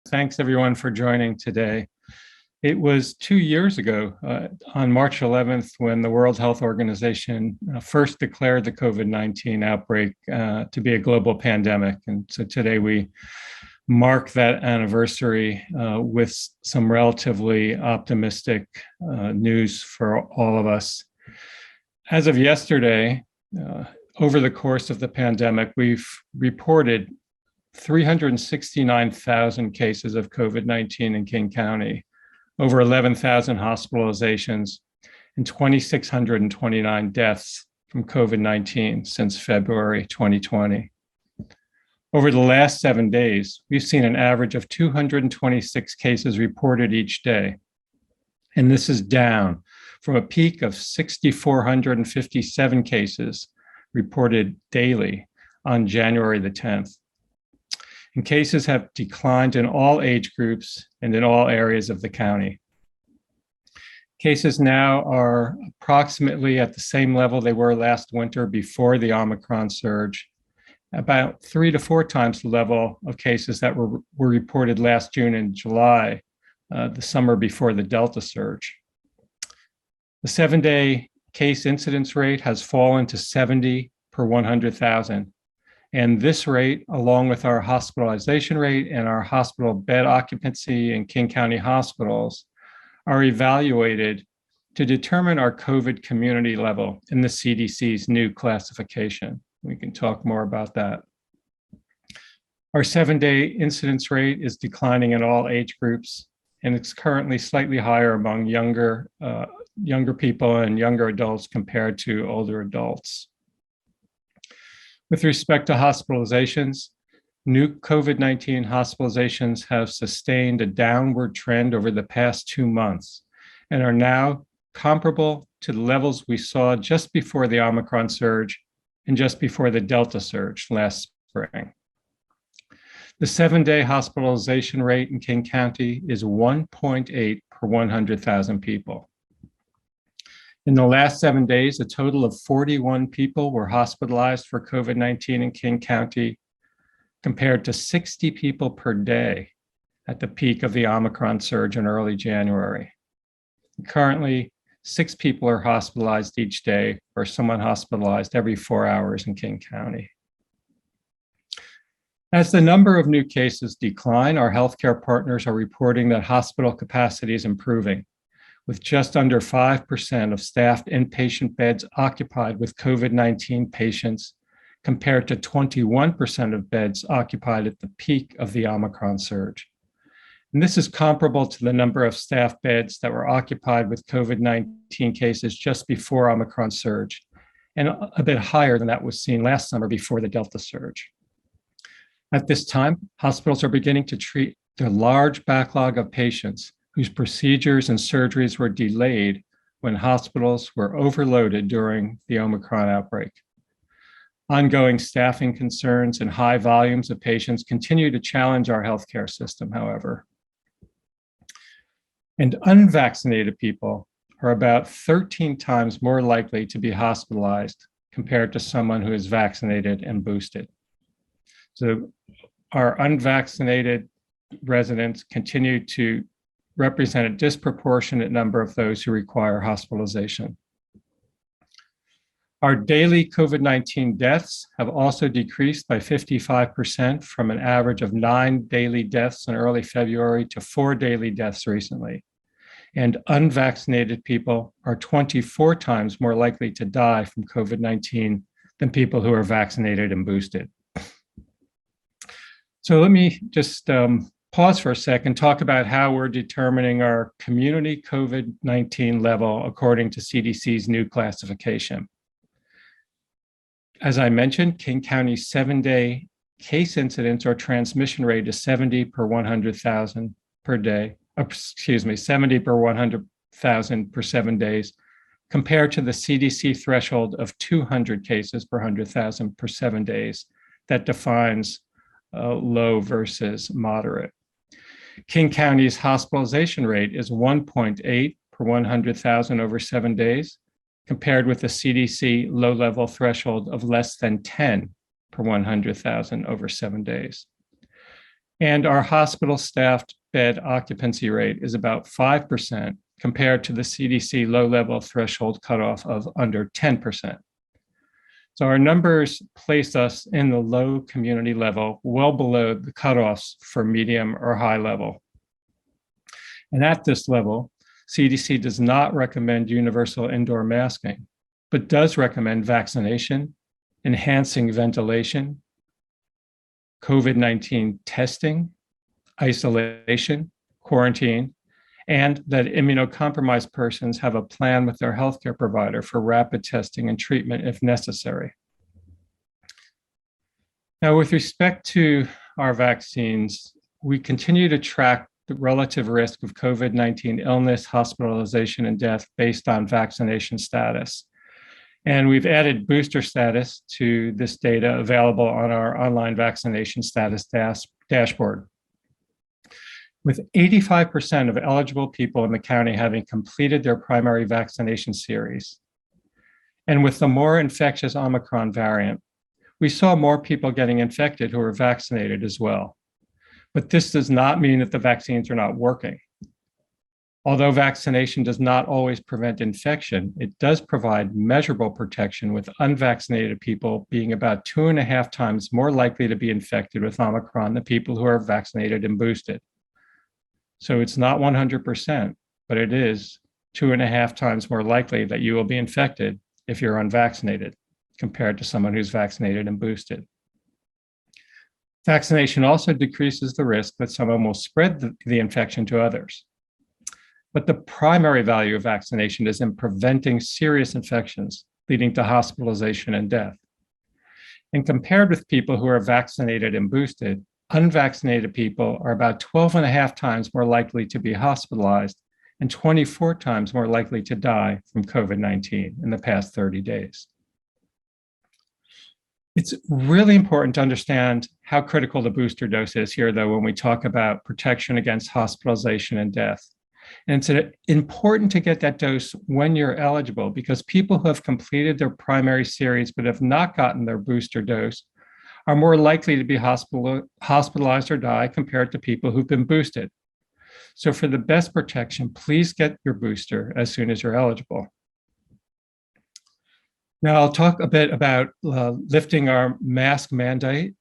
Thanks everyone for joining today. It was 2 years ago, on March 11th, when the World Health Organization first declared the COVID-19 outbreak to be a global pandemic. And so today we mark that anniversary with some relatively optimistic news for all of us. As of yesterday, over the course of the pandemic, we've reported 369,000 cases of COVID-19 in King County, over 11,000 hospitalizations, and 2,629 deaths from COVID-19 since February 2020. Over the last 7 days, we've seen an average of 226 cases reported each day. And this is down from a peak of 6,457 cases reported daily on January the 10th. And cases have declined in all age groups and in all areas of the county. Cases now are approximately at the same level they were last winter before the Omicron surge, about 3 to 4 times the level of cases that were reported last June and July, the summer before the Delta surge. The 7-day case incidence rate has fallen to 70 per 100,000. And this rate, along with our hospitalization rate and our hospital bed occupancy in King County hospitals, are evaluated to determine our COVID community level in the CDC's new classification. We can talk more about that. Our 7-day incidence rate is declining in all age groups, and it's currently slightly higher among younger people and younger adults compared to older adults. With respect to hospitalizations, new COVID-19 hospitalizations have sustained a downward trend over the past 2 months and are now comparable to the levels we saw just before the Omicron surge and just before the Delta surge last spring. The 7-day hospitalization rate in King County is 1.8 per 100,000 people. In the last 7 days, a total of 41 people were hospitalized for COVID-19 in King County, compared to 60 people per day at the peak of the Omicron surge in early January. Currently, 6 people are hospitalized each day, or someone hospitalized every 4 hours in King County. As the number of new cases decline, our healthcare partners are reporting that hospital capacity is improving, with just under 5% of staffed inpatient beds occupied with COVID-19 patients, compared to 21% of beds occupied at the peak of the Omicron surge. And this is comparable to the number of staffed beds that were occupied with COVID-19 cases just before Omicron surge, and a bit higher than that was seen last summer before the Delta surge. At this time, hospitals are beginning to treat their large backlog of patients whose procedures and surgeries were delayed when hospitals were overloaded during the Omicron outbreak. Ongoing staffing concerns and high volumes of patients continue to challenge our healthcare system, however. And unvaccinated people are about 13 times more likely to be hospitalized compared to someone who is vaccinated and boosted. So our unvaccinated residents continue to represent a disproportionate number of those who require hospitalization. Our daily COVID-19 deaths have also decreased by 55% from an average of 9 daily deaths in early February to 4 daily deaths recently. And unvaccinated people are 24 times more likely to die from COVID-19 than people who are vaccinated and boosted. So let me just pause for a second, talk about how we're determining our community COVID-19 level according to CDC's new classification. As I mentioned, King County's 7-day case incidence or transmission rate is 70 per 100,000 per day, 70 per 100,000 per 7 days, compared to the CDC threshold of 200 cases per 100,000 per 7 days that defines low versus moderate. King County's hospitalization rate is 1.8 per 100,000 over 7 days, compared with the CDC low-level threshold of less than 10 per 100,000 over 7 days. And our hospital staffed bed occupancy rate is about 5% compared to the CDC low-level threshold cutoff of under 10%. So our numbers place us in the low community level, well below the cutoffs for medium or high level. And at this level, CDC does not recommend universal indoor masking, but does recommend vaccination, enhancing ventilation, COVID-19 testing, isolation, quarantine, and that immunocompromised persons have a plan with their healthcare provider for rapid testing and treatment if necessary. Now, with respect to our vaccines, we continue to track the relative risk of COVID-19 illness, hospitalization, and death based on vaccination status. And we've added booster status to this data available on our online vaccination status dashboard. With 85% of eligible people in the county having completed their primary vaccination series, and with the more infectious Omicron variant, we saw more people getting infected who were vaccinated as well. But this does not mean that the vaccines are not working. Although vaccination does not always prevent infection, it does provide measurable protection, with unvaccinated people being about 2.5 times more likely to be infected with Omicron than people who are vaccinated and boosted. So it's not 100%, but it is 2.5 times more likely that you will be infected if you're unvaccinated compared to someone who's vaccinated and boosted. Vaccination also decreases the risk that someone will spread the infection to others. But the primary value of vaccination is in preventing serious infections leading to hospitalization and death. And compared with people who are vaccinated and boosted, unvaccinated people are about 12.5 times more likely to be hospitalized and 24 times more likely to die from COVID-19 in the past 30 days. It's really important to understand how critical the booster dose is here, though, when we talk about protection against hospitalization and death. And it's important to get that dose when you're eligible, because people who have completed their primary series but have not gotten their booster dose are more likely to be hospitalized or die compared to people who've been boosted. So for the best protection, please get your booster as soon as you're eligible. Now I'll talk a bit about lifting our mask mandate.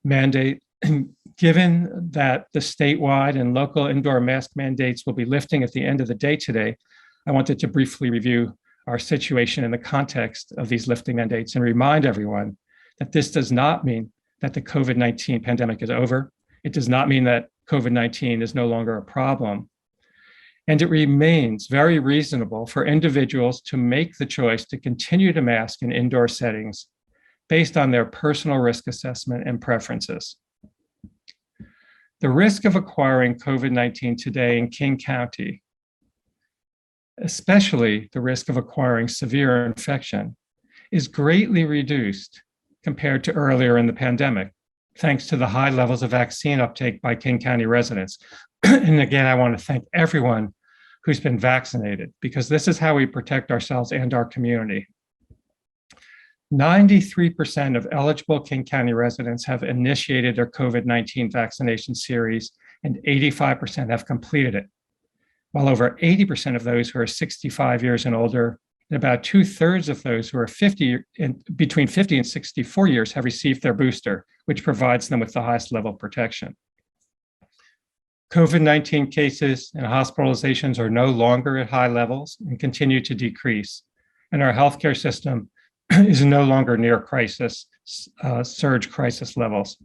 Given that the statewide and local indoor mask mandates will be lifting at the end of the day today, I wanted to briefly review our situation in the context of these lifting mandates and remind everyone that this does not mean that the COVID-19 pandemic is over. It does not mean that COVID-19 is no longer a problem. And it remains very reasonable for individuals to make the choice to continue to mask in indoor settings based on their personal risk assessment and preferences. The risk of acquiring COVID-19 today in King County, especially the risk of acquiring severe infection, is greatly reduced compared to earlier in the pandemic, thanks to the high levels of vaccine uptake by King County residents. And again, I want to thank everyone who's been vaccinated, because this is how we protect ourselves and our community. 93% of eligible King County residents have initiated their COVID-19 vaccination series, and 85% have completed it, while over 80% of those who are 65 years and older, and about 2/3 of those who are between 50 and 64 years have received their booster, which provides them with the highest level of protection. COVID-19 cases and hospitalizations are no longer at high levels and continue to decrease, and our healthcare system is no longer near surge crisis levels.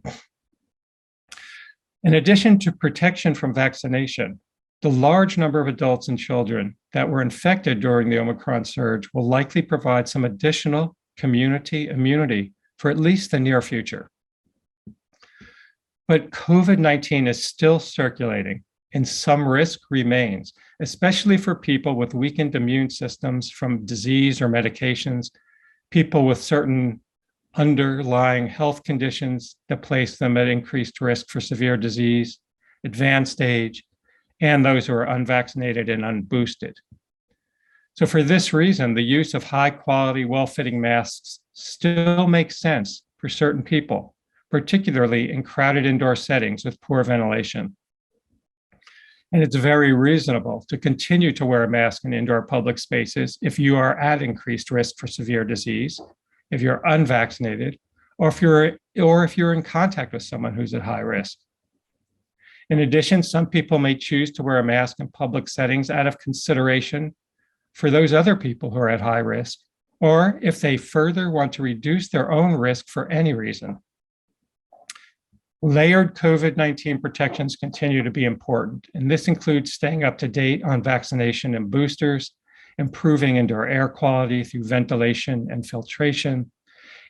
In addition to protection from vaccination, the large number of adults and children that were infected during the Omicron surge will likely provide some additional community immunity for at least the near future. But COVID-19 is still circulating, and some risk remains, especially for people with weakened immune systems from disease or medications, people with certain underlying health conditions that place them at increased risk for severe disease, advanced age, and those who are unvaccinated and unboosted. So for this reason, the use of high quality, well-fitting masks still makes sense for certain people, particularly in crowded indoor settings with poor ventilation. And it's very reasonable to continue to wear a mask in indoor public spaces if you are at increased risk for severe disease, if you're unvaccinated, or if you're in contact with someone who's at high risk. In addition, some people may choose to wear a mask in public settings out of consideration for those other people who are at high risk, or if they further want to reduce their own risk for any reason. Layered COVID-19 protections continue to be important, and this includes staying up to date on vaccination and boosters, improving indoor air quality through ventilation and filtration,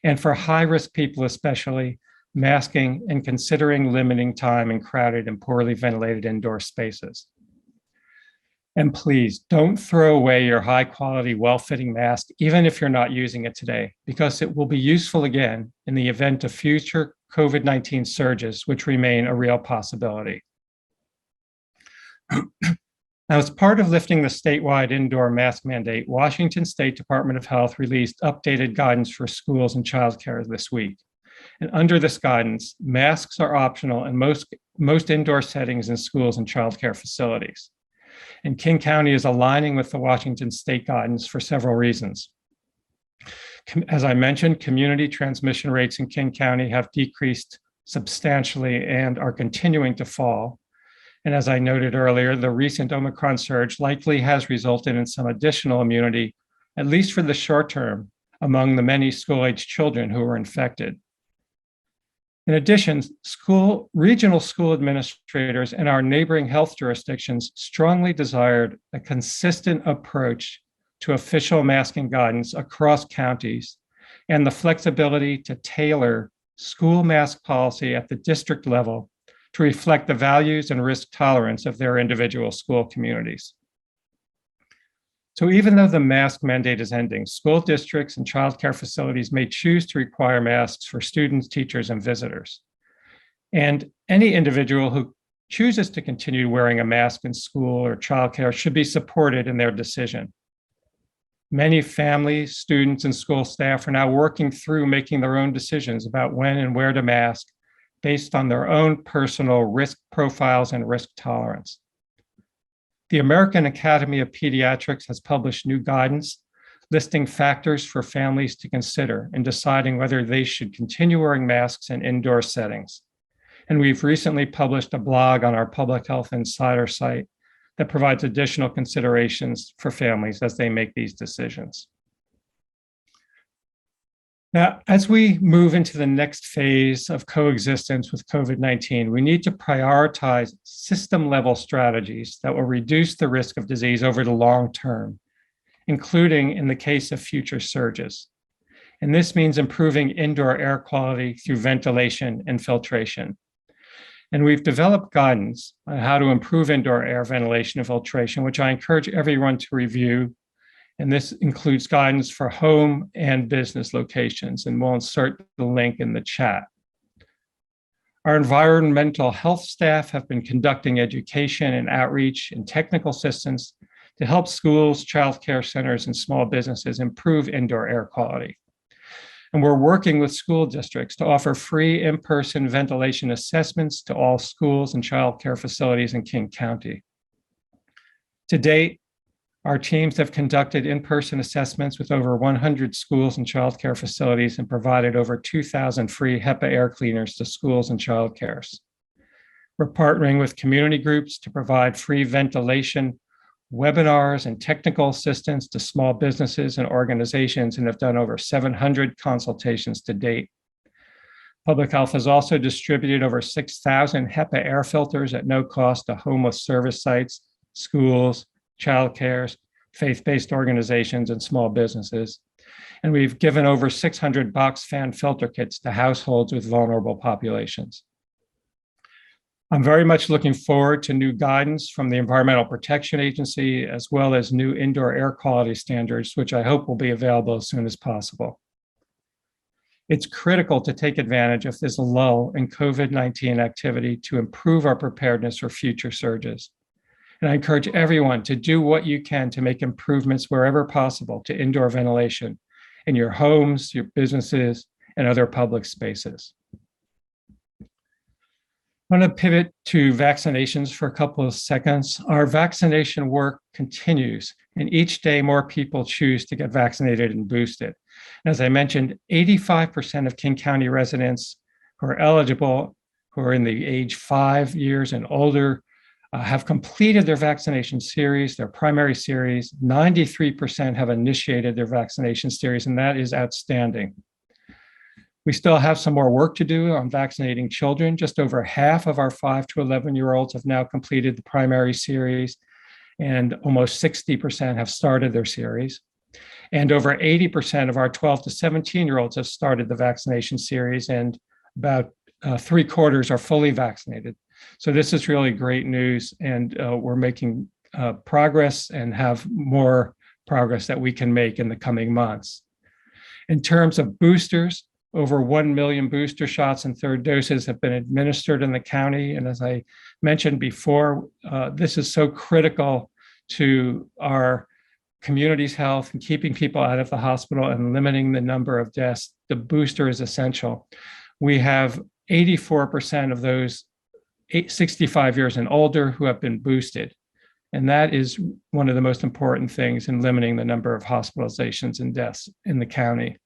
and for high-risk people especially, masking and considering limiting time in crowded and poorly ventilated indoor spaces. And please don't throw away your high-quality, well-fitting mask, even if you're not using it today, because it will be useful again in the event of future COVID-19 surges, which remain a real possibility. Now, as part of lifting the statewide indoor mask mandate, Washington State Department of Health released updated guidance for schools and childcare this week. And under this guidance, masks are optional in most indoor settings in schools and childcare facilities. And King County is aligning with the Washington State guidance for several reasons. As I mentioned, community transmission rates in King County have decreased substantially and are continuing to fall. And as I noted earlier, the recent Omicron surge likely has resulted in some additional immunity, at least for the short term, among the many school-age children who were infected. In addition, regional school administrators in our neighboring health jurisdictions strongly desired a consistent approach to official masking guidance across counties and the flexibility to tailor school mask policy at the district level to reflect the values and risk tolerance of their individual school communities. So even though the mask mandate is ending, school districts and childcare facilities may choose to require masks for students, teachers, and visitors. And any individual who chooses to continue wearing a mask in school or childcare should be supported in their decision. Many families, students, and school staff are now working through making their own decisions about when and where to mask based on their own personal risk profiles and risk tolerance. The American Academy of Pediatrics has published new guidance listing factors for families to consider in deciding whether they should continue wearing masks in indoor settings. And we've recently published a blog on our Public Health Insider site that provides additional considerations for families as they make these decisions. Now, as we move into the next phase of coexistence with COVID-19, we need to prioritize system-level strategies that will reduce the risk of disease over the long term, including in the case of future surges. And this means improving indoor air quality through ventilation and filtration. And we've developed guidance on how to improve indoor air ventilation and filtration, which I encourage everyone to review. And this includes guidance for home and business locations, and we'll insert the link in the chat. Our environmental health staff have been conducting education and outreach and technical assistance to help schools, childcare centers, and small businesses improve indoor air quality. And we're working with school districts to offer free in-person ventilation assessments to all schools and childcare facilities in King County. To date, our teams have conducted in-person assessments with over 100 schools and childcare facilities and provided over 2,000 free HEPA air cleaners to schools and childcares. We're partnering with community groups to provide free ventilation webinars and technical assistance to small businesses and organizations, and have done over 700 consultations to date. Public Health has also distributed over 6,000 HEPA air filters at no cost to homeless service sites, schools, childcares, faith-based organizations, and small businesses. And we've given over 600 box fan filter kits to households with vulnerable populations. I'm very much looking forward to new guidance from the Environmental Protection Agency, as well as new indoor air quality standards, which I hope will be available as soon as possible. It's critical to take advantage of this lull in COVID-19 activity to improve our preparedness for future surges. And I encourage everyone to do what you can to make improvements wherever possible to indoor ventilation in your homes, your businesses, and other public spaces. I want to pivot to vaccinations for a couple of seconds. Our vaccination work continues, and each day more people choose to get vaccinated and boosted. And as I mentioned, 85% of King County residents who are eligible, who are in the age 5 years and older, have completed their vaccination series, their primary series. 93% have initiated their vaccination series, and that is outstanding. We still have some more work to do on vaccinating children. Just over half of our 5 to 11-year-olds have now completed the primary series, and almost 60% have started their series. And over 80% of our 12 to 17-year-olds have started the vaccination series, and about 3/4 are fully vaccinated. So this is really great news, and we're making progress and have more progress that we can make in the coming months. In terms of boosters, over 1 million booster shots and third doses have been administered in the county. And as I mentioned before, this is so critical to our community's health and keeping people out of the hospital and limiting the number of deaths. The booster is essential. We have 84% of those 65 years and older who have been boosted. And that is one of the most important things in limiting the number of hospitalizations and deaths in the county.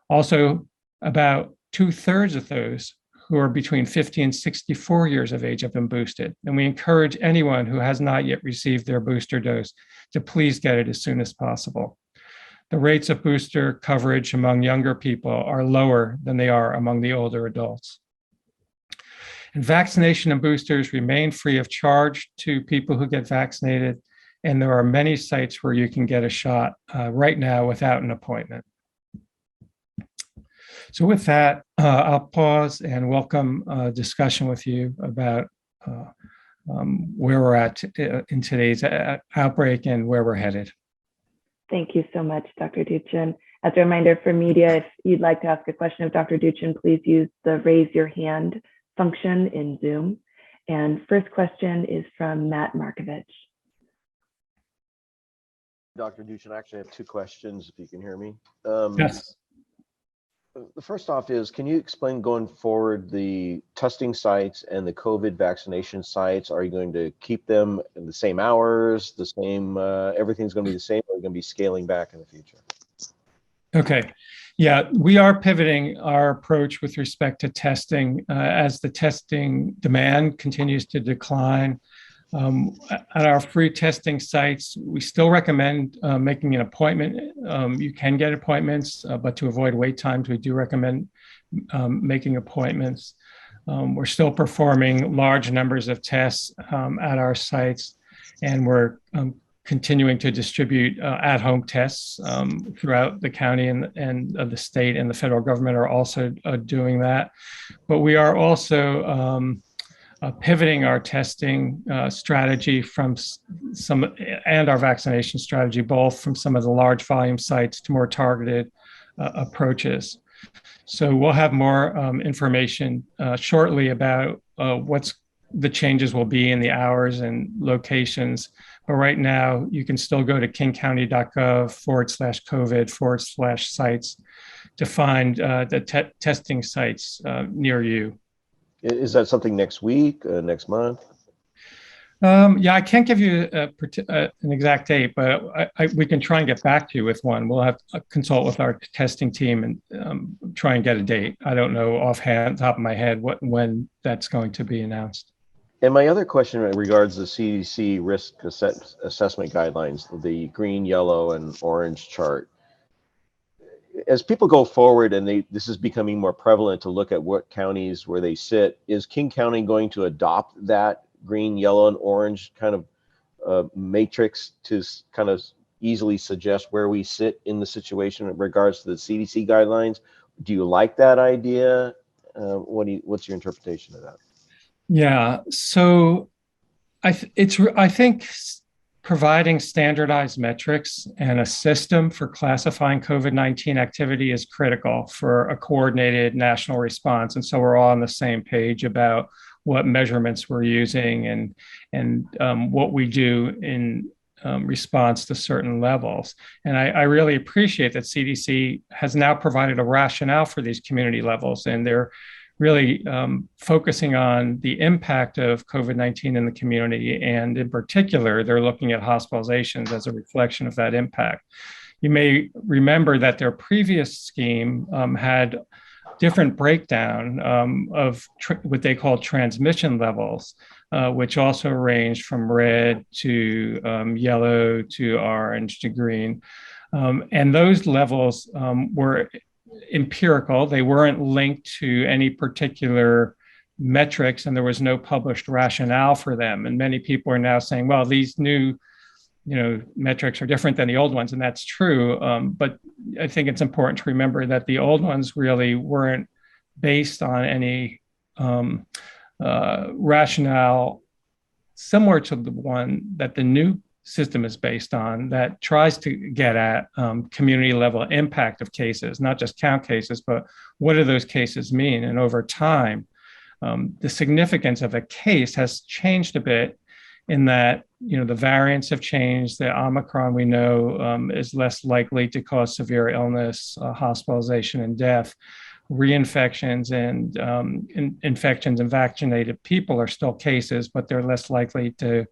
Also, about 2/3 of those who are between 50 and 64 years of age have been boosted. And we encourage anyone who has not yet received their booster dose to please get it as soon as possible. The rates of booster coverage among younger people are lower than they are among the older adults. And vaccination and boosters remain free of charge to people who get vaccinated. And there are many sites where you can get a shot right now without an appointment. So with that, I'll pause and welcome a discussion with you about where we're at in today's outbreak and where we're headed. Thank you so much, Dr. Duchin. As a reminder for media, if you'd like to ask a question of Dr. Duchin, please use the raise your hand function in Zoom. And first question is from Matt Markovich. Dr. Duchin, I actually have 2 questions, if you can hear me. Yes. The first off is, can you explain going forward the testing sites and the COVID vaccination sites? Are you going to keep them in the same hours, the same, everything's going to be the same, or are you going to be scaling back in the future? Okay. Yeah, we are pivoting our approach with respect to testing as the testing demand continues to decline. At our free testing sites, we still recommend making an appointment. You can get appointments, but to avoid wait times, we do recommend making appointments. We're still performing large numbers of tests at our sites, and we're continuing to distribute at-home tests throughout the county and the state, and the federal government are also doing that. But we are also pivoting our testing strategy from some, and our vaccination strategy, both from some of the large volume sites to more targeted approaches. So we'll have more information shortly about what's the changes will be in the hours and locations. But right now, you can still go to kingcounty.gov/COVID/sites to find the testing sites near you. Is that something next week, next month? Yeah, I can't give you an exact date, but we can try and get back to you with one. We'll have to consult with our testing team and try and get a date. I don't know offhand, top of my head, when that's going to be announced. And my other question regards the CDC risk assessment guidelines, the green, yellow, and orange chart. As people go forward and this is becoming more prevalent to look at what counties where they sit, is King County going to adopt that green, yellow, and orange kind of matrix to kind of easily suggest where we sit in the situation in regards to the CDC guidelines? Do you like that idea? What's your interpretation of that? Yeah, so I think providing standardized metrics and a system for classifying COVID-19 activity is critical for a coordinated national response. And so we're all on the same page about what measurements we're using and what we do in response to certain levels. And I really appreciate that CDC has now provided a rationale for these community levels, and they're really focusing on the impact of COVID-19 in the community. And in particular, they're looking at hospitalizations as a reflection of that impact. You may remember that their previous scheme had different breakdown of what they call transmission levels, which also ranged from red to yellow to orange to green. And those levels were empirical. They weren't linked to any particular metrics, and there was no published rationale for them. And many people are now saying, well, these new metrics are different than the old ones, and that's true. But I think it's important to remember that the old ones really weren't based on any rationale similar to the one that the new system is based on, that tries to get at community level impact of cases, not just count cases, but what do those cases mean? And over time, the significance of a case has changed a bit in that, the variants have changed. The Omicron, we know, is less likely to cause severe illness, hospitalization, and death. Reinfections and infections in vaccinated people are still cases, but they're less likely to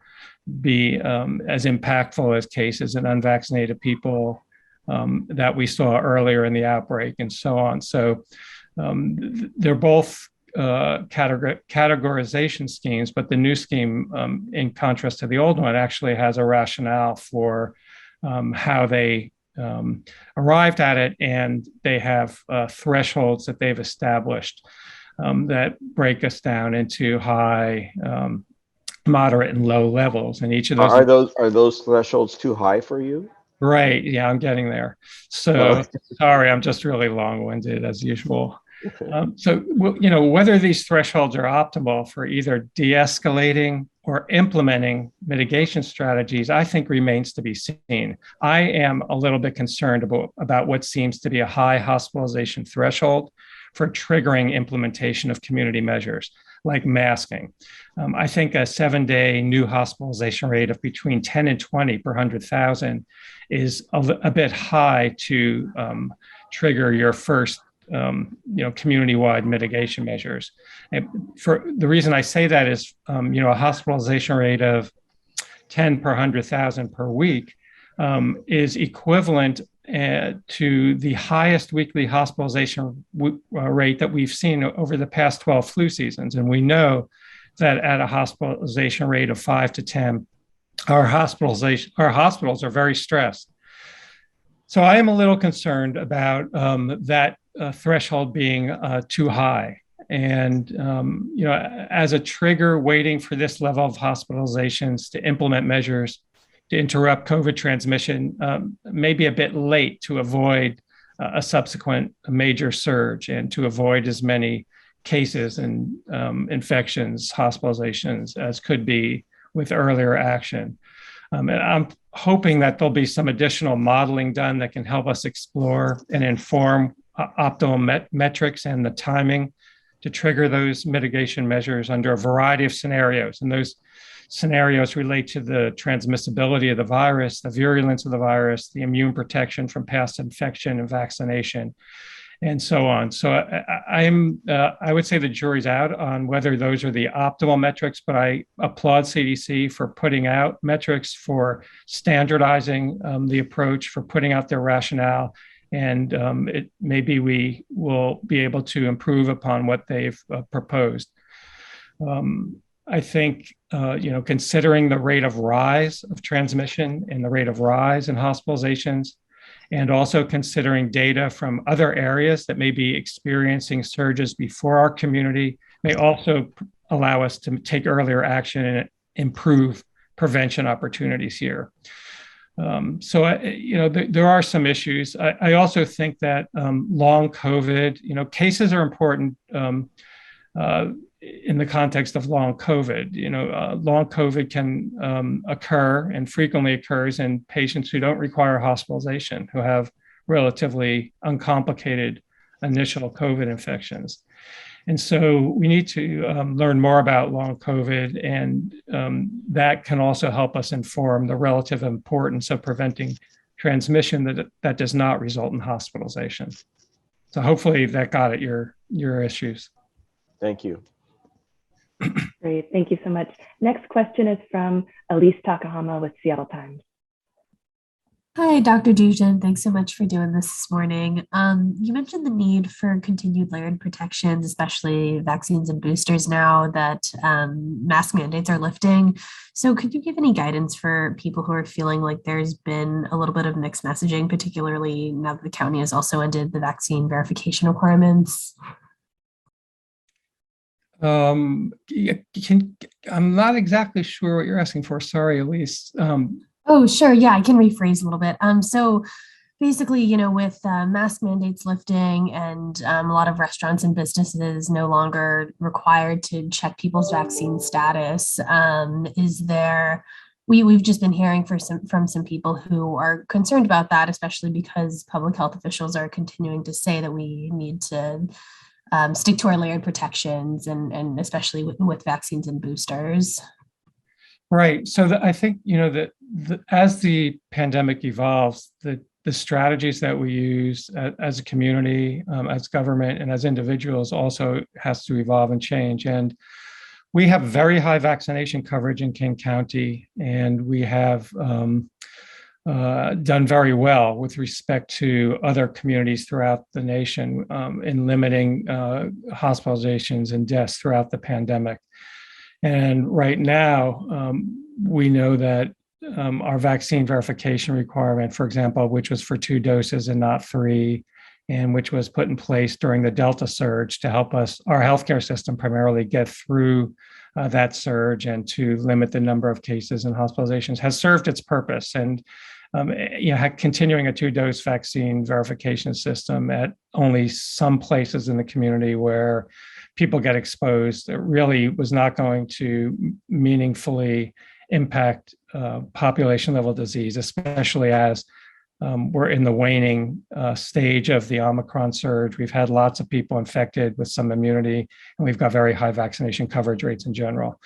be as impactful as cases in unvaccinated people that we saw earlier in the outbreak, and so on. So they're both categorization schemes, but the new scheme, in contrast to the old one, actually has a rationale for how they arrived at it, and they have thresholds that they've established that break us down into high, moderate, and low levels. And each of those are those thresholds too high for you? Right. Yeah, I'm getting there. So sorry, I'm just really long-winded as usual. So, whether these thresholds are optimal for either de-escalating or implementing mitigation strategies, I think remains to be seen. I am a little bit concerned about what seems to be a high hospitalization threshold for triggering implementation of community measures like masking. I think a 7-day new hospitalization rate of between 10 and 20 per 100,000 is a bit high to trigger your first community-wide mitigation measures. And for the reason I say that is, a hospitalization rate of 10 per 100,000 per week is equivalent to the highest weekly hospitalization rate that we've seen over the past 12 flu seasons. And we know that at a hospitalization rate of 5 to 10, our hospitals are very stressed. So I am a little concerned about that threshold being too high. And, as a trigger waiting for this level of hospitalizations to implement measures to interrupt COVID transmission may be a bit late to avoid a subsequent major surge and to avoid as many cases and infections, hospitalizations as could be with earlier action. And I'm hoping that there'll be some additional modeling done that can help us explore and inform optimal metrics and the timing to trigger those mitigation measures under a variety of scenarios. And those scenarios relate to the transmissibility of the virus, the virulence of the virus, the immune protection from past infection and vaccination, and so on. So I would say the jury's out on whether those are the optimal metrics, but I applaud CDC for putting out metrics, for standardizing the approach, for putting out their rationale. And maybe we will be able to improve upon what they've proposed. I think, considering the rate of rise of transmission and the rate of rise in hospitalizations, and also considering data from other areas that may be experiencing surges before our community, may also allow us to take earlier action and improve prevention opportunities here. There are some issues. I also think that long COVID, cases are important in the context of long COVID. Long COVID can occur and frequently occurs in patients who don't require hospitalization, who have relatively uncomplicated initial COVID infections. And so we need to learn more about long COVID, and that can also help us inform the relative importance of preventing transmission that does not result in hospitalization. So hopefully that got at your issues. Thank you. Great, thank you so much. Next question is from Elise Takahama with Seattle Times. Hi, Dr. Duchin. Thanks so much for doing this morning. You mentioned the need for continued layered protections, especially vaccines and boosters now that mask mandates are lifting. So could you give any guidance for people who are feeling like there's been a little bit of mixed messaging, particularly now that the county has also ended the vaccine verification requirements? I'm not exactly sure what you're asking for. Sorry, Elise. Oh, sure. Yeah, I can rephrase a little bit. So basically, with mask mandates lifting and a lot of restaurants and businesses no longer required to check people's vaccine status, we've just been hearing from some people who are concerned about that, especially because public health officials are continuing to say that we need to stick to our layered protections and especially with vaccines and boosters. Right. So I think, that as the pandemic evolves, the strategies that we use as a community, as government, and as individuals also has to evolve and change. And we have very high vaccination coverage in King County, and we have done very well with respect to other communities throughout the nation in limiting hospitalizations and deaths throughout the pandemic. And right now, we know that our vaccine verification requirement, for example, which was for 2 doses and not 3, and which was put in place during the Delta surge to help our healthcare system primarily get through that surge and to limit the number of cases and hospitalizations, has served its purpose. And continuing a 2-dose vaccine verification system at only some places in the community where people get exposed, it really was not going to meaningfully impact population level disease, especially as we're in the waning stage of the Omicron surge. We've had lots of people infected with some immunity, and we've got very high vaccination coverage rates in general.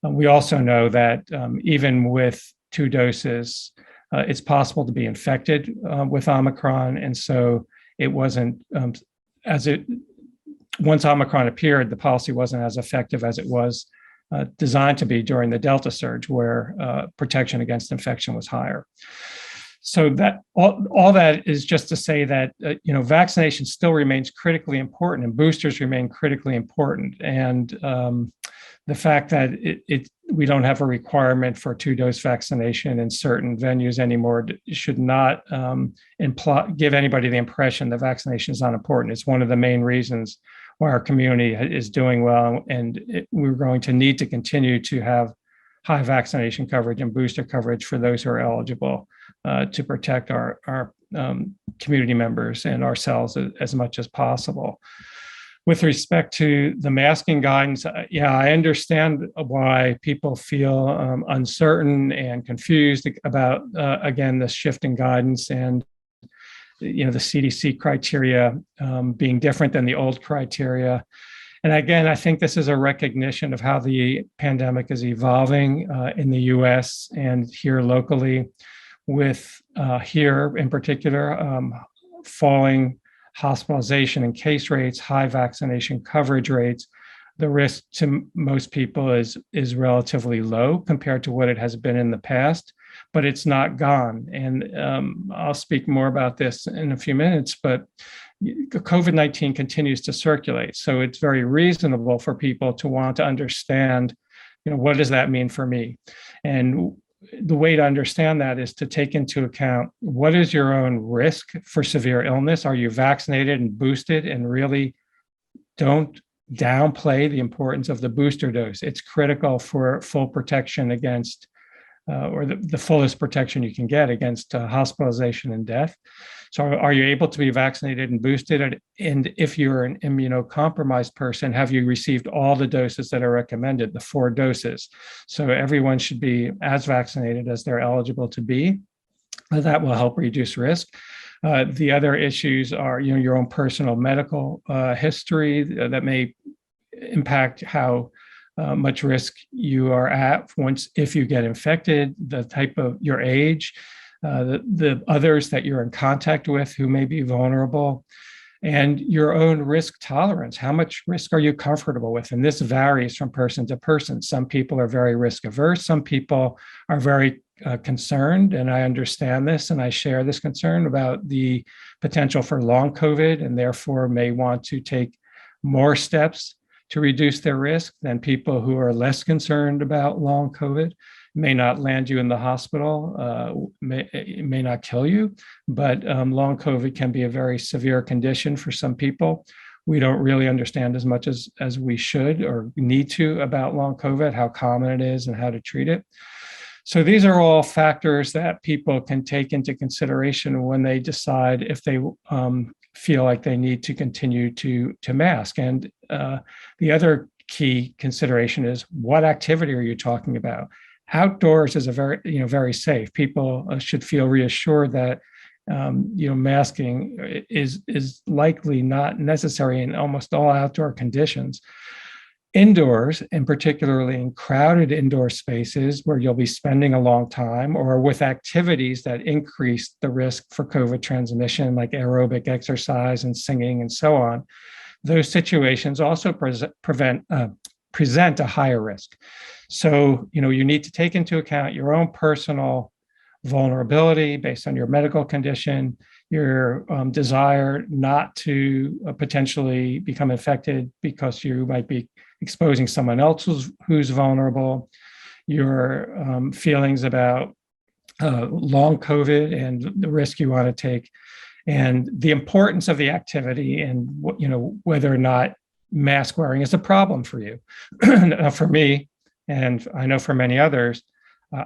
We also know that even with 2 doses, it's possible to be infected with Omicron. And so it wasn't, once Omicron appeared, the policy wasn't as effective as it was designed to be during the Delta surge, where protection against infection was higher. So that all that is just to say that vaccination still remains critically important, and boosters remain critically important. And the fact that we don't have a requirement for 2-dose vaccination in certain venues anymore should not give anybody the impression that vaccination is not important. It's one of the main reasons why our community is doing well, and we're going to need to continue to have high vaccination coverage and booster coverage for those who are eligible to protect our community members and ourselves as much as possible. With respect to the masking guidance, I understand why people feel uncertain and confused about, again, the shift in guidance and the CDC criteria being different than the old criteria. And again, I think this is a recognition of how the pandemic is evolving in the US and here locally, with here in particular, falling hospitalization and case rates, high vaccination coverage rates. The risk to most people is relatively low compared to what it has been in the past, but it's not gone. And I'll speak more about this in a few minutes, but COVID-19 continues to circulate. So it's very reasonable for people to want to understand, what does that mean for me? And the way to understand that is to take into account, what is your own risk for severe illness? Are you vaccinated and boosted? And really don't downplay the importance of the booster dose. It's critical for full protection against, or the fullest protection you can get against hospitalization and death. So are you able to be vaccinated and boosted? And if you're an immunocompromised person, have you received all the doses that are recommended, the 4 doses? So everyone should be as vaccinated as they're eligible to be. That will help reduce risk. The other issues are, your own personal medical history that may impact how much risk you are at if you get infected, the type of your age, the others that you're in contact with who may be vulnerable. and your own risk tolerance. How much risk are you comfortable with? And this varies from person to person. Some people are very risk averse. Some people are very concerned, and I understand this, and I share this concern about the potential for long COVID, and therefore may want to take more steps to reduce their risk than people who are less concerned about long COVID. May not land you in the hospital, it may not kill you, but long COVID can be a very severe condition for some people. We don't really understand as much as we should or need to about long COVID, how common it is and how to treat it. So these are all factors that people can take into consideration when they decide if they feel like they need to continue to mask. And the other key consideration is, what activity are you talking about? Outdoors is a very safe. People should feel reassured that masking is likely not necessary in almost all outdoor conditions. Indoors, and particularly in crowded indoor spaces where you'll be spending a long time, or with activities that increase the risk for COVID transmission, like aerobic exercise and singing and so on, those situations also present a higher risk. So, you need to take into account your own personal vulnerability based on your medical condition, your desire not to potentially become infected because you might be exposing someone else who's vulnerable, your feelings about long COVID and the risk you want to take, and the importance of the activity, and whether or not mask wearing is a problem for you. For me, and I know for many others,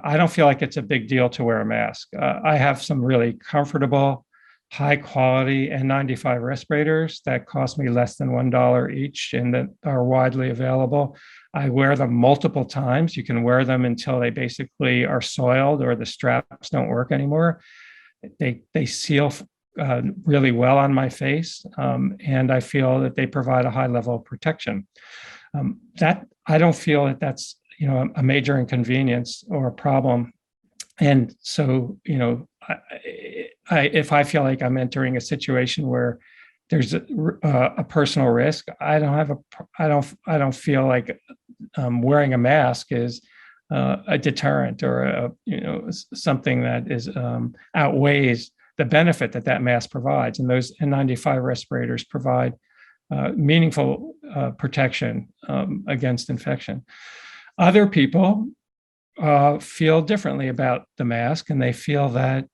I don't feel like it's a big deal to wear a mask. I have some really comfortable, high quality N95 respirators that cost me less than $1 each and that are widely available. I wear them multiple times. You can wear them until they basically are soiled or the straps don't work anymore. They seal really well on my face, and I feel that they provide a high level of protection. That I don't feel that that's a major inconvenience or a problem. And so, if I feel like I'm entering a situation where there's a personal risk, I don't feel like wearing a mask is a deterrent or something that is outweighs the benefit that mask provides. And those N95 respirators provide meaningful protection against infection. Other people feel differently about the mask, and they feel that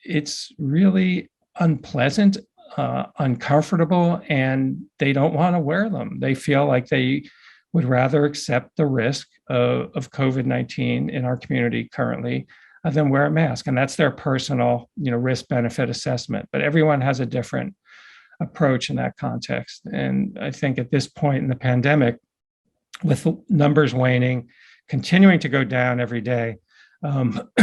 it's really unpleasant, uncomfortable, and they don't want to wear them. They feel like they would rather accept the risk of COVID-19 in our community currently than wear a mask. And that's their personal, risk-benefit assessment. But everyone has a different approach in that context. And I think at this point in the pandemic, with numbers waning, continuing to go down every day,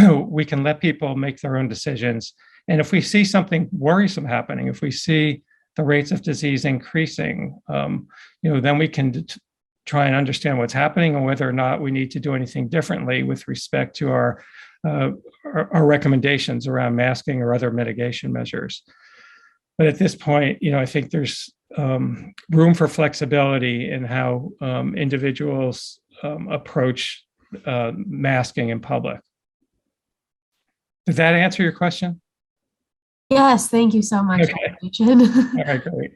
we can let people make their own decisions. And if we see something worrisome happening, if we see the rates of disease increasing, then we can try and understand what's happening and whether or not we need to do anything differently with respect to our recommendations around masking or other mitigation measures. But at this point, I think there's room for flexibility in how individuals approach masking in public. Does that answer your question? Yes, thank you so much, Okay. Duchin. All right, great.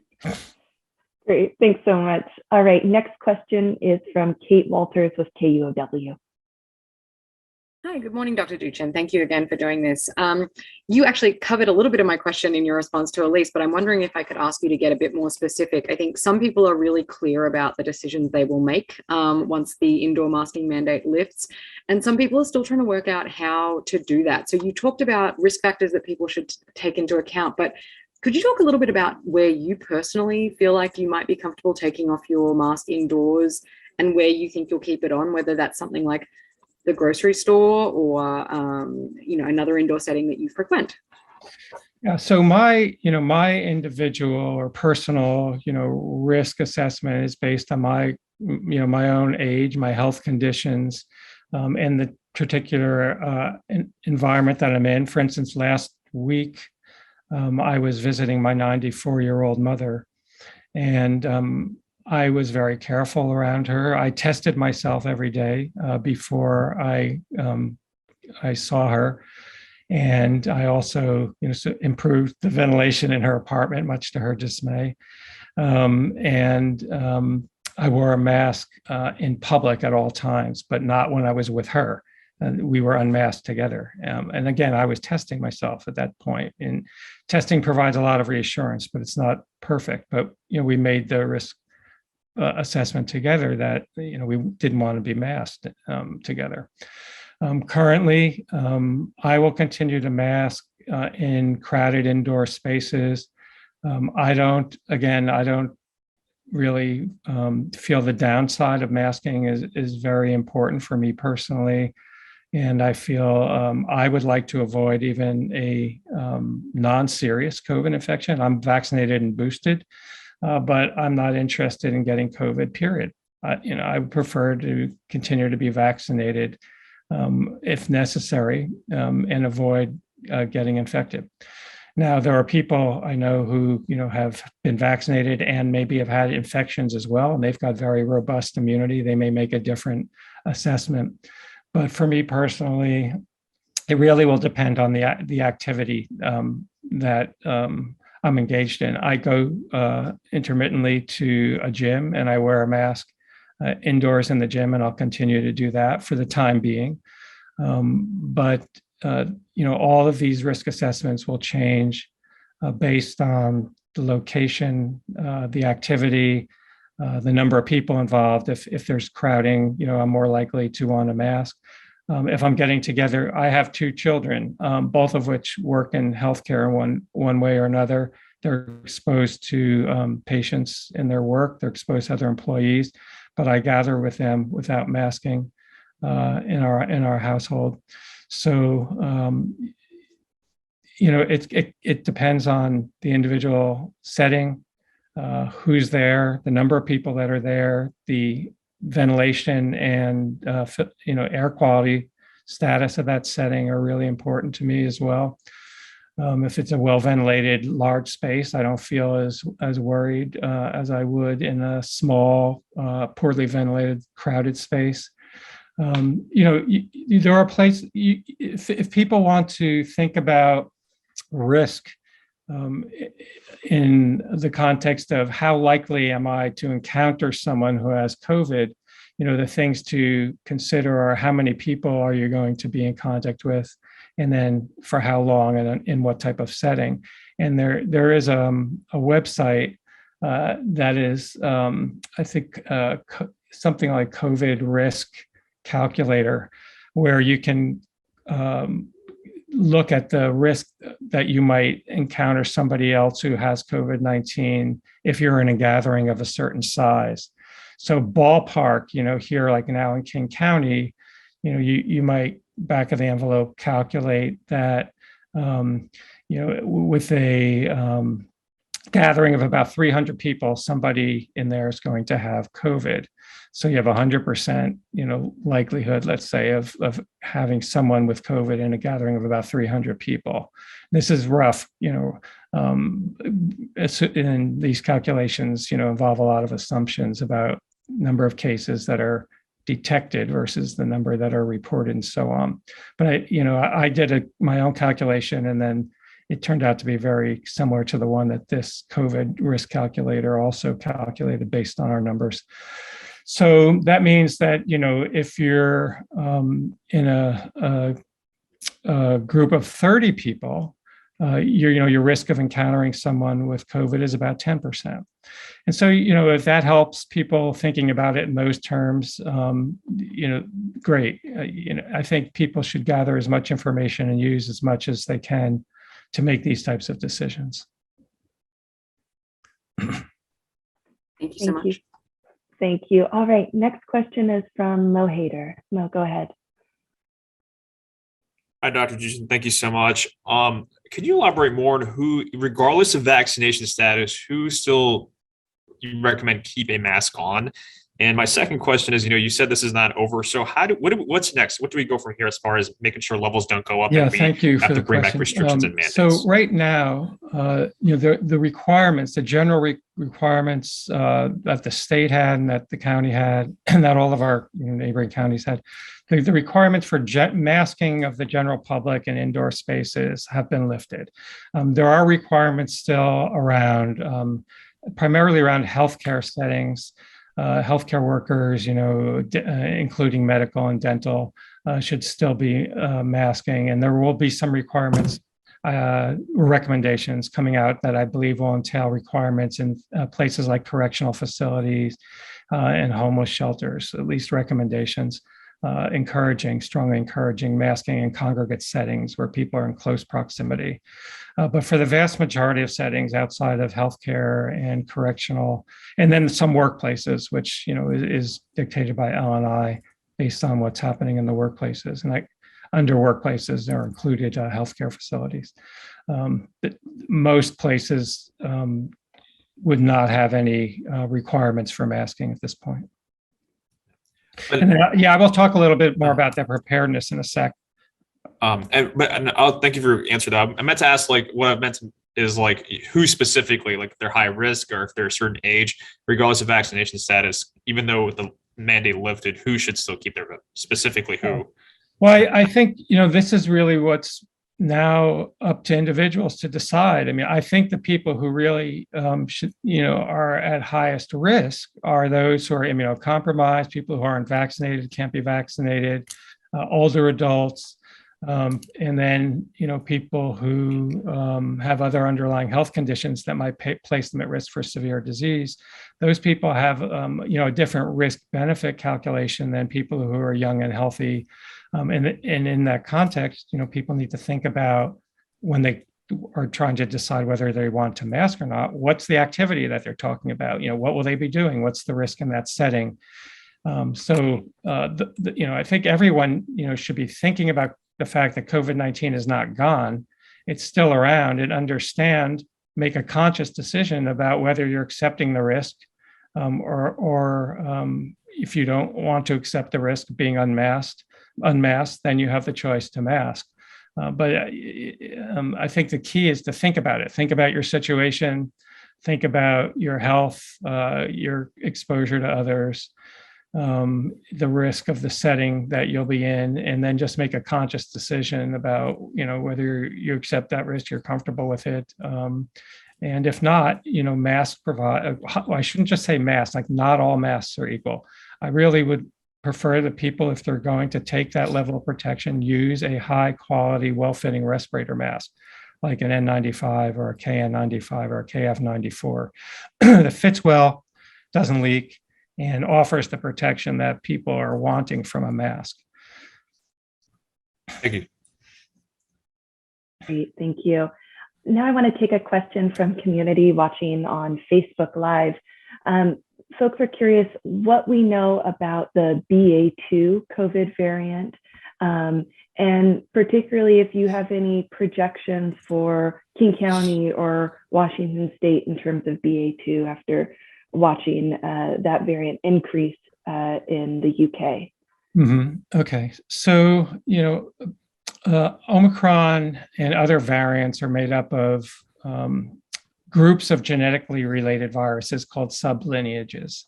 Great, thanks so much. All right, next question is from Kate Walters with KUOW. Hi, good morning, Dr. Duchin. Thank you again for doing this. You actually covered a little bit of my question in your response to Elise, but I'm wondering if I could ask you to get a bit more specific. I think some people are really clear about the decisions they will make once the indoor masking mandate lifts, and some people are still trying to work out how to do that. So you talked about risk factors that people should take into account, but could you talk a little bit about where you personally feel like you might be comfortable taking off your mask indoors and where you think you'll keep it on, whether that's something like the grocery store or another indoor setting that you frequent? Yeah, so my individual or personal risk assessment is based on my own age, my health conditions, and the particular environment that I'm in. For instance, last week I was visiting my 94-year-old mother, and I was very careful around her. I tested myself every day before I saw her. And I also, improved the ventilation in her apartment, much to her dismay. I wore a mask in public at all times, but not when I was with her. We were unmasked together. And again, I was testing myself at that point. And testing provides a lot of reassurance, but it's not perfect. But we made the risk assessment together that we didn't want to be masked together. Currently, I will continue to mask in crowded indoor spaces. I don't really feel the downside of masking is very important for me personally. And I feel I would like to avoid even a non-serious COVID infection. I'm vaccinated and boosted, but I'm not interested in getting COVID, period. I would prefer to continue to be vaccinated if necessary, and avoid getting infected. Now, there are people I know who, have been vaccinated and maybe have had infections as well, and they've got very robust immunity. They may make a different assessment. But for me personally, it really will depend on the activity that I'm engaged in. I go intermittently to a gym and I wear a mask indoors in the gym, and I'll continue to do that for the time being. But all of these risk assessments will change based on the location, the activity, the number of people involved. If there's crowding, I'm more likely to want a mask. If I'm getting together, I have 2 children, both of which work in healthcare in one way or another. They're exposed to patients in their work. They're exposed to other employees, but I gather with them without masking in our household. So it depends on the individual setting, who's there, the number of people that are there, the ventilation and air quality status of that setting are really important to me as well. If it's a well-ventilated large space, I don't feel as worried as I would in a small, poorly ventilated, crowded space. There are places, if people want to think about risk in the context of how likely am I to encounter someone who has COVID, the things to consider are how many people are you going to be in contact with, and then for how long and in what type of setting. And there is a website that is, I think, something like COVID risk calculator, where you can look at the risk that you might encounter somebody else who has COVID-19 if you're in a gathering of a certain size. So ballpark, here like now in King County, you might back of the envelope calculate that, with a gathering of about 300 people, somebody in there is going to have COVID. So you have 100%, likelihood, let's say, of having someone with COVID in a gathering of about 300 people. This is rough, and these calculations, involve a lot of assumptions about number of cases that are detected versus the number that are reported and so on. But I did my own calculation, and then it turned out to be very similar to the one that this COVID risk calculator also calculated based on our numbers. So that means that, if you're in a group of 30 people, your risk of encountering someone with COVID is about 10%. And so, if that helps people thinking about it in those terms, great. I think people should gather as much information and use as much as they can to make these types of decisions. Thank you so much. Thank you. All right, next question is from Mo Hader. Mo, go ahead. Hi, Dr. Duchin. Thank you so much. Could you elaborate more on who, regardless of vaccination status, who still you recommend keep a mask on? And my second question is, you said this is not over. So what's next? What do we go from here as far as making sure levels don't go up? Yeah, and we thank you have for to the bring back question. restrictions and mandates? So right now, the requirements, the general requirements that the state had and that the county had and that all of our neighboring counties had, the requirements for masking of the general public and indoor spaces have been lifted. There are requirements still around, primarily around healthcare settings. Healthcare workers, including medical and dental, should still be masking, and there will be some requirements, recommendations coming out that I believe will entail requirements in places like correctional facilities and homeless shelters, at least recommendations strongly encouraging masking in congregate settings where people are in close proximity. But for the vast majority of settings outside of healthcare and correctional, and then some workplaces, which is dictated by L&I based on what's happening in the workplaces, and under workplaces are included healthcare facilities. But most places would not have any requirements for masking at this point. And then, I will talk a little bit more about that preparedness in a sec. And I'll thank you for your answer. Though I meant to ask, what I meant is who specifically, if they're high risk or if they're a certain age, regardless of vaccination status, even though the mandate lifted, who should still keep their vote? Specifically, who? Well, I think this is really what's now up to individuals to decide. I mean, I think the people who really should, are at highest risk are those who are immunocompromised, people who aren't vaccinated, can't be vaccinated, older adults, and then, people who have other underlying health conditions that might place them at risk for severe disease. Those people have, a different risk benefit calculation than people who are young and healthy. And in that context, people need to think about when they are trying to decide whether they want to mask or not, what's the activity that they're talking about? What will they be doing? What's the risk in that setting? I think everyone, should be thinking about the fact that COVID-19 is not gone. It's still around, and make a conscious decision about whether you're accepting the risk or if you don't want to accept the risk of being unmasked, then you have the choice to mask. But I think the key is to think about it. Think about your situation. Think about your health, your exposure to others, the risk of the setting that you'll be in, and then just make a conscious decision about, whether you accept that risk, you're comfortable with it. And if not, masks provide, I shouldn't just say masks, not all masks are equal. I really would prefer that people, if they're going to take that level of protection, use a high quality, well-fitting respirator mask, like an N95 or a KN95 or a KF94 that fits well, doesn't leak, and offers the protection that people are wanting from a mask. Thank you. Great, thank you. Now I want to take a question from community watching on Facebook Live. Folks are curious what we know about the BA2 COVID variant, and particularly if you have any projections for King County or Washington State in terms of BA2 after watching that variant increase in the UK. Mm-hmm. Okay, so Omicron and other variants are made up of groups of genetically related viruses called sublineages.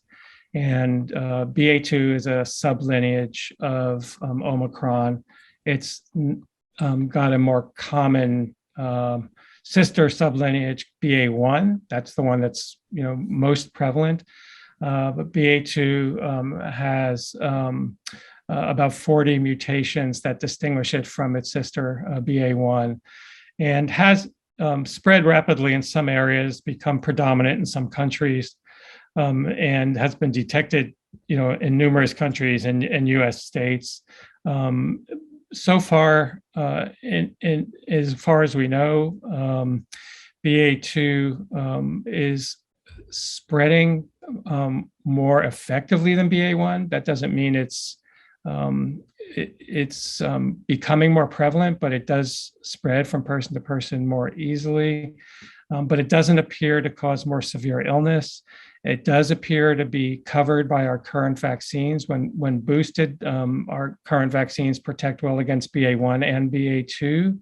And BA2 is a sublineage of Omicron. It's got a more common sister sublineage, BA1. That's the one that's most prevalent. But BA2 has about 40 mutations that distinguish it from its sister BA1, and has spread rapidly in some areas, become predominant in some countries, and has been detected, in numerous countries and U.S. states. So far, as far as we know, BA2 is spreading more effectively than BA1. That doesn't mean it's becoming more prevalent, but it does spread from person to person more easily. But it doesn't appear to cause more severe illness, It does appear to be covered by our current vaccines. When boosted, our current vaccines protect well against BA1 and BA2.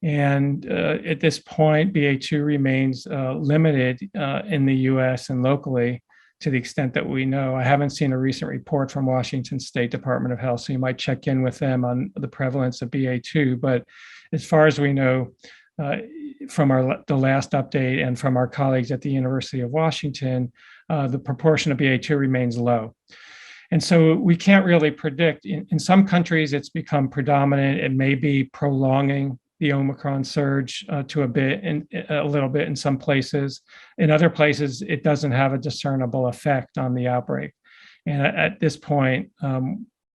At this point, BA2 remains limited in the US and locally to the extent that we know. I haven't seen a recent report from Washington State Department of Health, so you might check in with them on the prevalence of BA2. But as far as we know, from the last update and from our colleagues at the University of Washington, the proportion of BA2 remains low. And so we can't really predict. In some countries, it's become predominant. It may be prolonging the Omicron surge to a little bit in some places. In other places, it doesn't have a discernible effect on the outbreak. And at this point,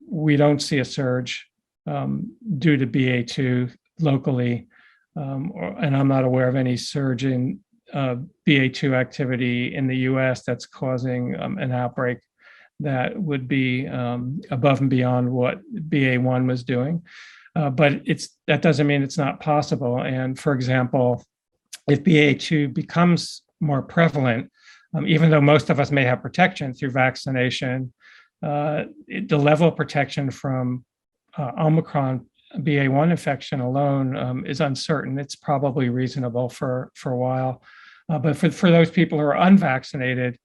we don't see a surge due to BA2 locally. And I'm not aware of any surge in BA2 activity in the US that's causing an outbreak that would be above and beyond what BA1 was doing. But that doesn't mean it's not possible. And for example, if BA2 becomes more prevalent, even though most of us may have protection through vaccination, the level of protection from Omicron BA1 infection alone is uncertain. It's probably reasonable for a while. But for those people who are unvaccinated,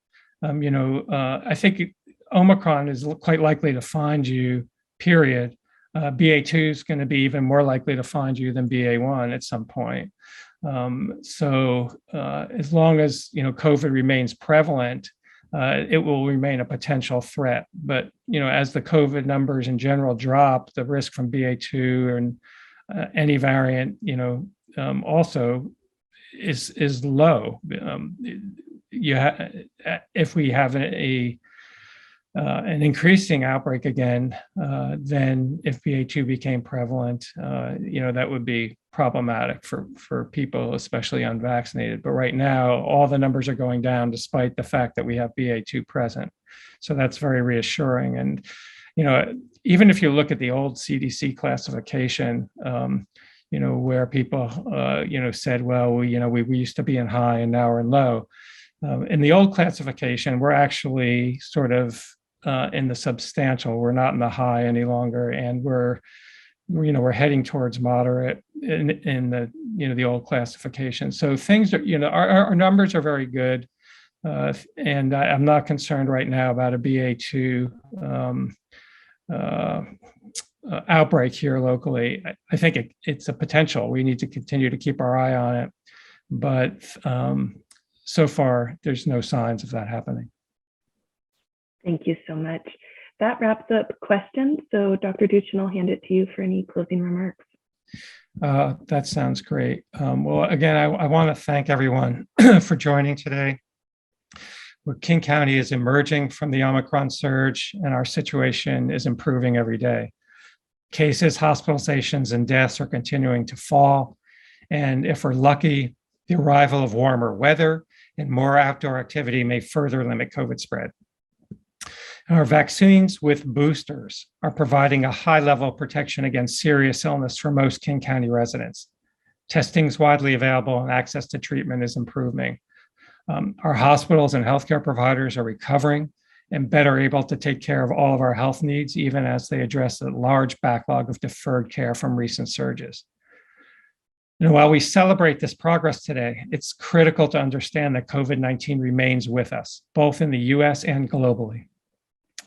I think Omicron is quite likely to find you, period. BA2 is going to be even more likely to find you than BA1 at some point. So as long as COVID remains prevalent, it will remain a potential threat. But as the COVID numbers in general drop, the risk from BA2 and any variant, also is low. If we have an increasing outbreak again, then if BA2 became prevalent, that would be problematic for people, especially unvaccinated. But right now, all the numbers are going down despite the fact that we have BA2 present. So that's very reassuring. And, even if you look at the old CDC classification, where people, said, well, we used to be in high and now we're in low. In the old classification, we're actually sort of in the substantial. We're not in the high any longer, and we're heading towards moderate in the old classification. So things are, our numbers are very good, and I'm not concerned right now about a BA2 outbreak here locally. I think it's a potential. We need to continue to keep our eye on it, but so far there's no signs of that happening. Thank you so much. That wraps up questions. So Dr. Duchin, I'll hand it to you for any closing remarks. That sounds great. Well, again, I want to thank everyone for joining today. King County is emerging from the Omicron surge, and our situation is improving every day. Cases, hospitalizations, and deaths are continuing to fall. And if we're lucky, the arrival of warmer weather and more outdoor activity may further limit COVID spread. Our vaccines with boosters are providing a high level of protection against serious illness for most King County residents. Testing is widely available and access to treatment is improving. Our hospitals and healthcare providers are recovering and better able to take care of all of our health needs, even as they address a large backlog of deferred care from recent surges. While we celebrate this progress today, it's critical to understand that COVID-19 remains with us, both in the US and globally.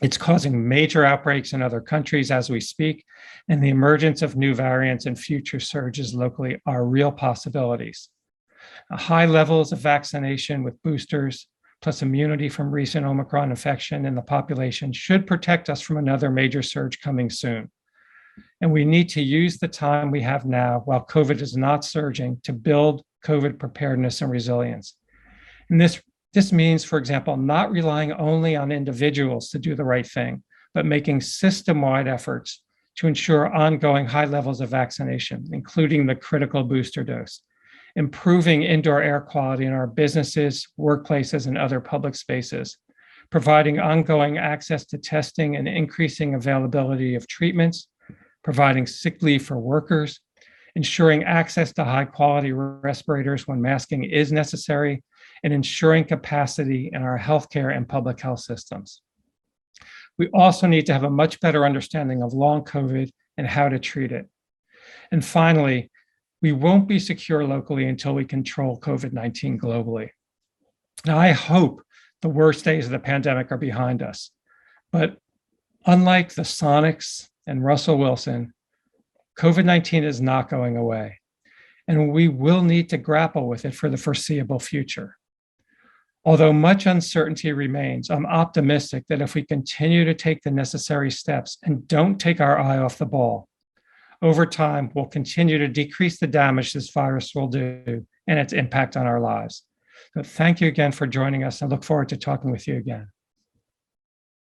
It's causing major outbreaks in other countries as we speak, and the emergence of new variants and future surges locally are real possibilities. High levels of vaccination with boosters, plus immunity from recent Omicron infection in the population should protect us from another major surge coming soon. And we need to use the time we have now while COVID is not surging to build COVID preparedness and resilience. And this means, for example, not relying only on individuals to do the right thing, but making system-wide efforts to ensure ongoing high levels of vaccination, including the critical booster dose, improving indoor air quality in our businesses, workplaces, and other public spaces, providing ongoing access to testing and increasing availability of treatments, providing sick leave for workers, ensuring access to high-quality respirators when masking is necessary, and ensuring capacity in our healthcare and public health systems. We also need to have a much better understanding of long COVID and how to treat it. And finally, we won't be secure locally until we control COVID-19 globally. Now, I hope the worst days of the pandemic are behind us, but unlike the Sonics and Russell Wilson, COVID-19 is not going away, and we will need to grapple with it for the foreseeable future. Although much uncertainty remains, I'm optimistic that if we continue to take the necessary steps and don't take our eye off the ball, over time, we'll continue to decrease the damage this virus will do and its impact on our lives. So thank you again for joining us. I look forward to talking with you again.